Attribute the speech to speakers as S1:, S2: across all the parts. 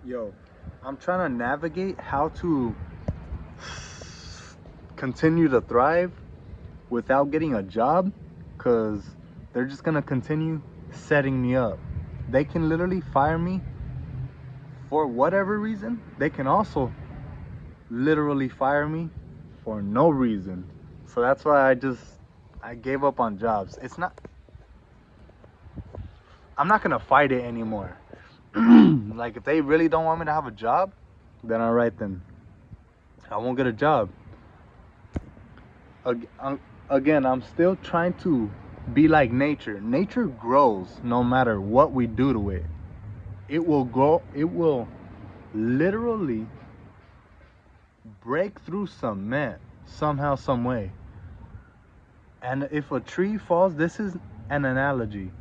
S1: Yo, I'm trying to navigate how to continue to thrive without getting a job, because they're just gonna continue setting me up. They can literally fire me for whatever reason. They can also literally fire me for no reason. So that's why I gave up on jobs. I'm not gonna fight it anymore. Like, if they really don't want me to have a job, then all right, then I won't get a job. Again, I'm still trying to be like nature. Nature grows no matter what we do to it. It will grow, it will literally break through cement somehow, some way. And if a tree falls, this is an analogy.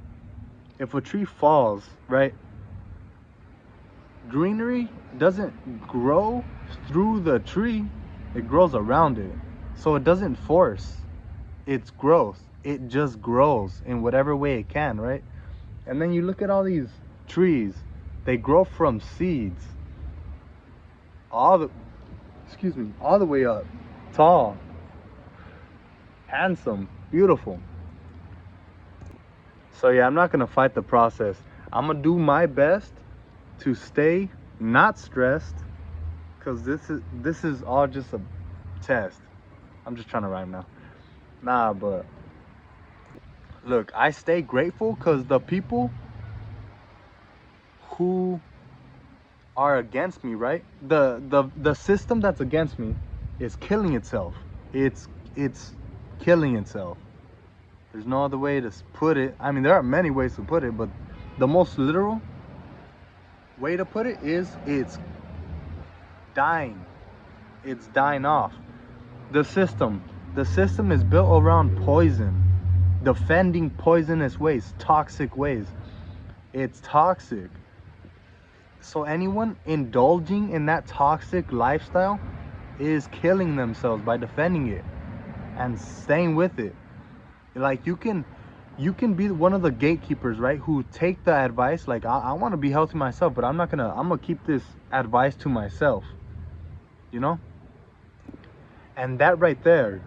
S1: If a tree falls, right, greenery doesn't grow through the tree, it grows around it. So it doesn't force its growth, it just grows in whatever way it can, right? And then you look at all these trees, they grow from seeds all the all the way up, tall, handsome, beautiful. So yeah, I'm not gonna fight the process. I'm gonna do my best to stay not stressed, because this is all just a test. I'm just trying to rhyme now. Nah, but look, I stay grateful because the people who are against me, right? The system that's against me is killing itself. It's killing itself. There's no other way to put it. I mean, there are many ways to put it, but the most literal way to put it is it's dying. It's dying off. The system, the system is built around poison, defending poisonous ways, toxic ways. It's toxic. So anyone indulging in that toxic lifestyle is killing themselves by defending it and staying with it. Like, you can be one of the gatekeepers, right, who take the advice, like, I want to be healthy myself, but I'm gonna keep this advice to myself, you know. And that right there,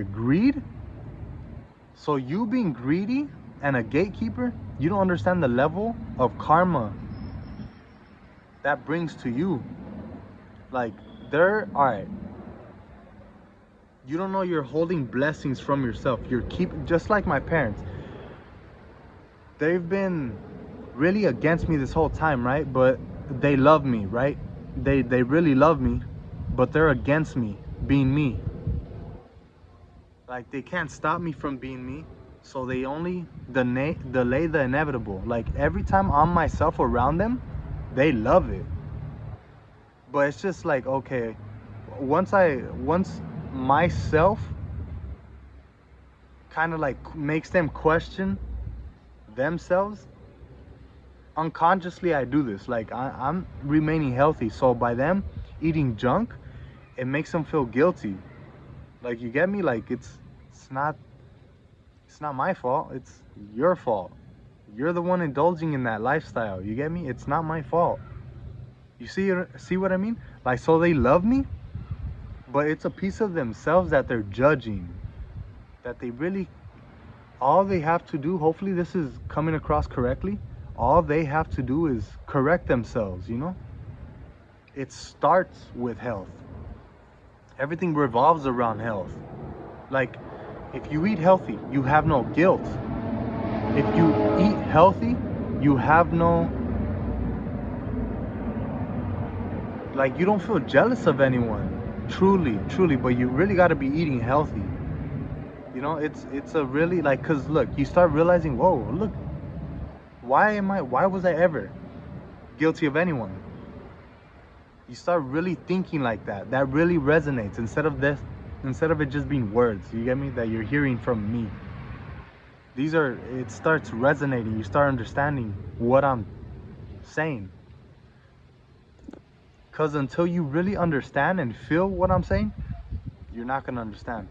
S1: greed. So you being greedy and a gatekeeper, you don't understand the level of karma that brings to you. Like, all right, you don't know you're holding blessings from yourself. You're just like my parents. They've been really against me this whole time, right? But they love me, right? They really love me, but they're against me being me. Like, they can't stop me from being me, so they only delay the inevitable. Like, every time I'm myself around them, they love it. But it's just like, okay, once myself kind of like makes them question themselves, unconsciously I do this. Like, I'm remaining healthy, so by them eating junk, it makes them feel guilty. Like, you get me? Like, it's not it's not my fault, it's your fault. You're the one indulging in that lifestyle, you get me? It's not my fault. You see what I mean? Like, so they love me, but it's a piece of themselves that they're judging, that they really, all they have to do, hopefully this is coming across correctly, all they have to do is correct themselves, you know. It starts with health. Everything revolves around health. Like, if you eat healthy, you have no guilt. If you eat healthy, you have no, like, you don't feel jealous of anyone. Truly, but you really got to be eating healthy. You know, it's a really, like, cuz look, you start realizing, whoa, look, why was I ever guilty of anyone? You start really thinking like that. That really resonates, instead of it just being words, you get me, that you're hearing from me. It starts resonating. You start understanding what I'm saying. Because until you really understand and feel what I'm saying, you're not going to understand.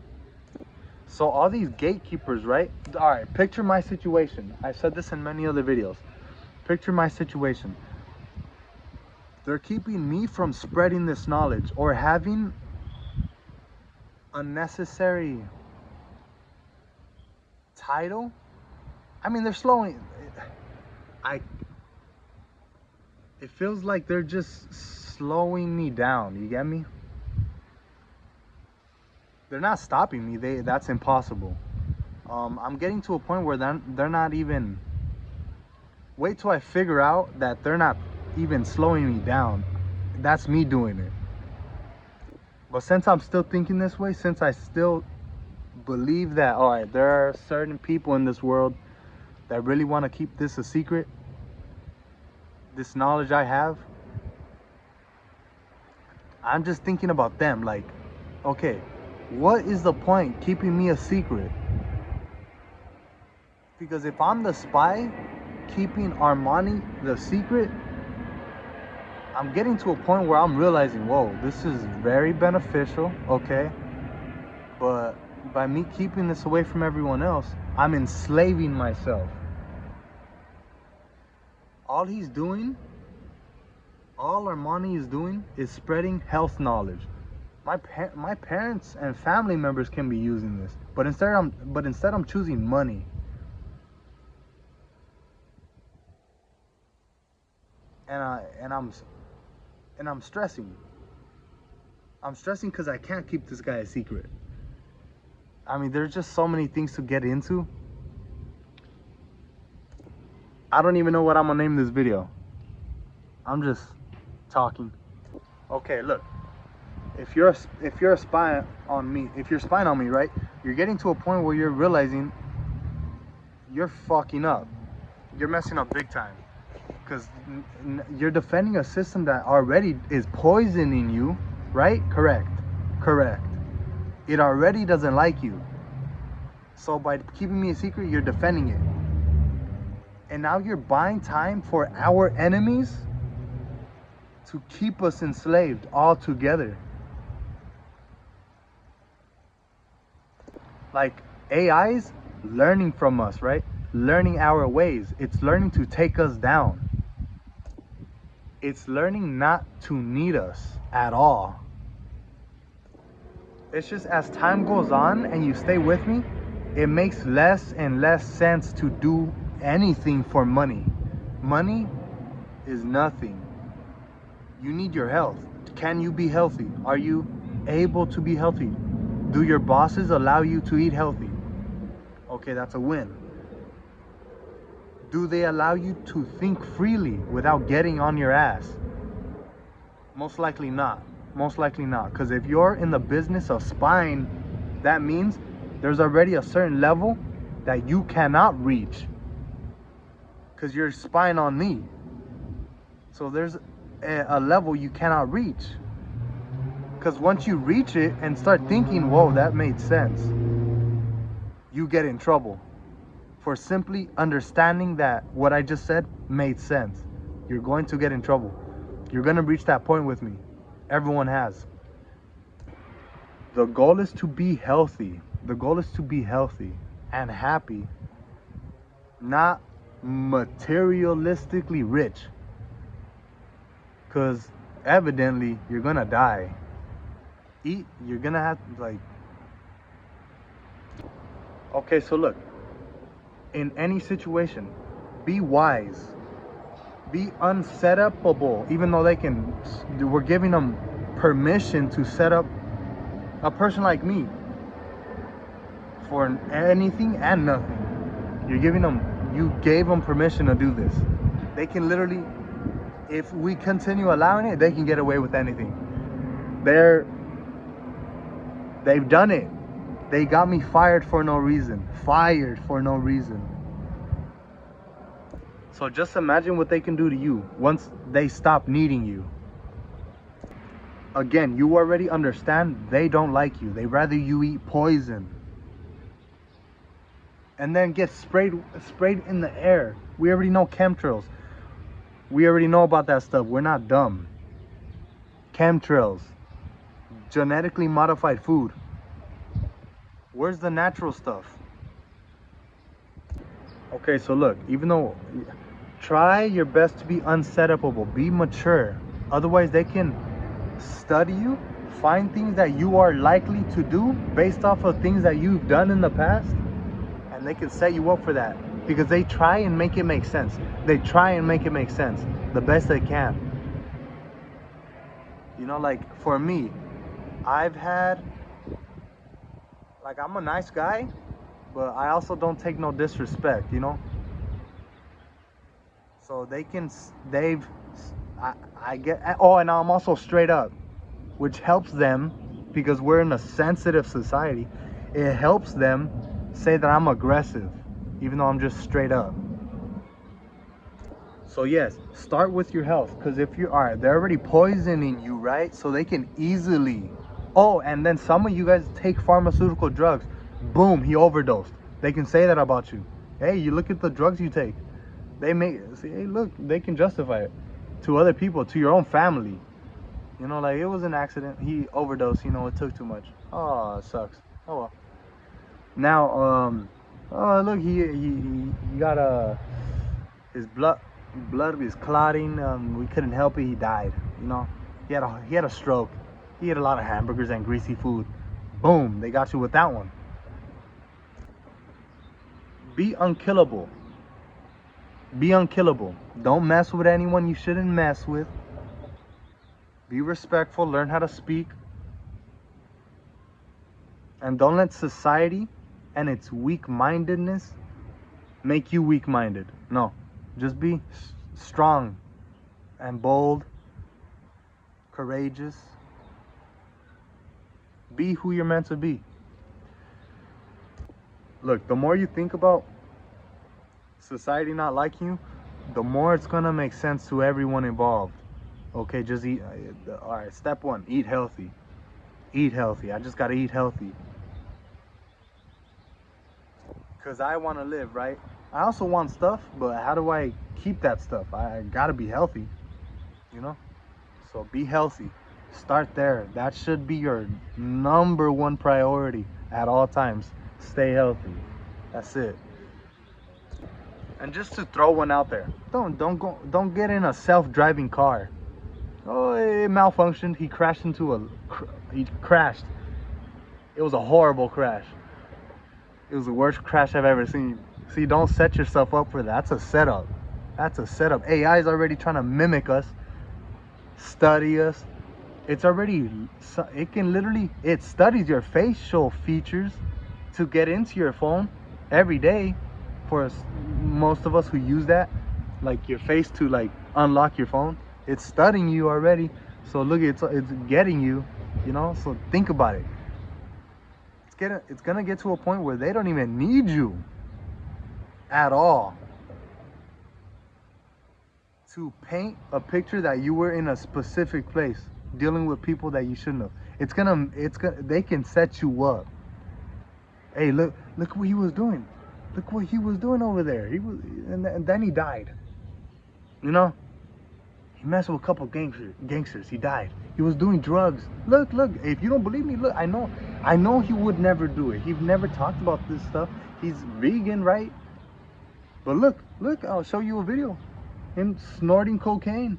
S1: So all these gatekeepers, right? All right, picture my situation. I've said this in many other videos. Picture my situation. They're keeping me from spreading this knowledge or having unnecessary title. I mean, they're slowing. It feels like they're just slowing me down. You get me? They're not stopping me. That's impossible. I'm getting to a point where they're not even. Wait till I figure out that they're not even slowing me down. That's me doing it. But since I'm still thinking this way, since I still believe that, all right, there are certain people in this world that really want to keep this a secret, this knowledge I have, I'm just thinking about them. Like, okay, what is the point keeping me a secret? Because if I'm the spy keeping Armani the secret, I'm getting to a point where I'm realizing, whoa, this is very beneficial, okay? But by me keeping this away from everyone else, I'm enslaving myself. All Armani is doing is spreading health knowledge. My parents and family members can be using this, but instead I'm choosing money. And I'm stressing. I'm stressing because I can't keep this guy a secret. I mean, there's just so many things to get into. I don't even know what I'm gonna name this video. I'm just talking. Okay, look. If you're a spy on me, if you're spying on me, right? You're getting to a point where you're realizing you're fucking up. You're messing up big time. Because you're defending a system that already is poisoning you, right? Correct. It already doesn't like you. So by keeping me a secret, you're defending it. And now you're buying time for our enemies to keep us enslaved all together. Like, AI's learning from us, right? Learning our ways. It's learning to take us down. It's learning not to need us at all. It's just as time goes on and you stay with me, it makes less and less sense to do anything for money. Money is nothing. You need your health. Can you be healthy? Are you able to be healthy? Do your bosses allow you to eat healthy? Okay, that's a win. Do they allow you to think freely without getting on your ass? Most likely not. Most likely not. Because if you're in the business of spying, that means there's already a certain level that you cannot reach. Because you're spying on me. So there's a level you cannot reach. Because once you reach it and start thinking, whoa, that made sense, you get in trouble for simply understanding that what I just said made sense. You're going to get in trouble. You're going to reach that point with me. Everyone has. The goal is to be healthy. The goal is to be healthy and happy, not materialistically rich. Because evidently you're going to die. You're going to have, like... Okay, so look. In any situation, be wise. Be unsetupable, even though we're giving them permission to set up a person like me for anything and nothing. You gave them permission to do this. They can literally, if we continue allowing it, they can get away with anything. They've done it. They got me fired for no reason. So just imagine what they can do to you once they stop needing you. Again, you already understand they don't like you. They rather you eat poison. And then get sprayed in the air. We already know chemtrails. We already know about that stuff. We're not dumb. Chemtrails. Genetically modified food. Where's the natural stuff? Okay, so look, even though, try your best to be unsetupable, be mature. Otherwise, they can study you, find things that you are likely to do based off of things that you've done in the past, and they can set you up for that because they try and make it make sense. They try and make it make sense the best they can. You know, like for me, I've had, like, I'm a nice guy, but I also don't take no disrespect, you know? So they can, I get, oh, and I'm also straight up, which helps them because we're in a sensitive society. It helps them say that I'm aggressive, even though I'm just straight up. So yes, start with your health, because if you are, they're already poisoning you, right? So they can easily, oh, and then some of you guys take pharmaceutical drugs. Boom, he overdosed. They can say that about you. Hey, you look at the drugs you take. They may say, hey, look, they can justify it to other people, to your own family. You know, like, it was an accident. He overdosed, you know, it took too much. Oh, it sucks. Oh well. Now, oh look, he got his blood was clotting. We couldn't help it. He died. You know, he had a stroke. He ate a lot of hamburgers and greasy food. Boom, they got you with that one. Be unkillable. Be unkillable. Don't mess with anyone you shouldn't mess with. Be respectful. Learn how to speak. And don't let society and its weak-mindedness make you weak-minded. No, just be strong and bold, courageous. Be who you're meant to be. Look, the more you think about society not liking you, the more it's gonna make sense to everyone involved. Okay, just eat. All right, step one, eat healthy. Eat healthy. I just gotta eat healthy. Because I want to live, right? I also want stuff, but how do I keep that stuff? I gotta be healthy, you know? So be healthy. Start there. That should be your number one priority at all times. Stay healthy. That's it. And just to throw one out there, don't get in a self-driving car. Oh, it malfunctioned. He crashed. It was a horrible crash. It was the worst crash I've ever seen. See, don't set yourself up for that. That's a setup. That's a setup. AI is already trying to mimic us, study us. It's already, it can literally, it studies your facial features to get into your phone every day. For most of us who use that, like your face to like unlock your phone, it's studying you already. So look, it's getting you, you know. So think about it. It's gonna get to a point where they don't even need you at all to paint a picture that you were in a specific place dealing with people that you shouldn't have. They can set you up. Hey, look what he was doing. Look what he was doing over there. And then he died. You know, he messed with a couple gangsters. He died. He was doing drugs. Look. If you don't believe me, look. I know he would never do it. He's never talked about this stuff. He's vegan, right? But look. I'll show you a video. Him snorting cocaine.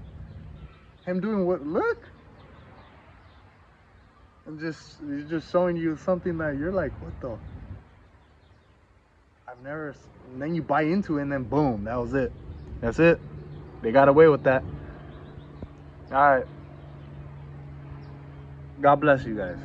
S1: Him doing what? Look. And he's just showing you something that you're like, what the? And then you buy into it, and then boom, that was it. That's it. They got away with that. All right. God bless you guys.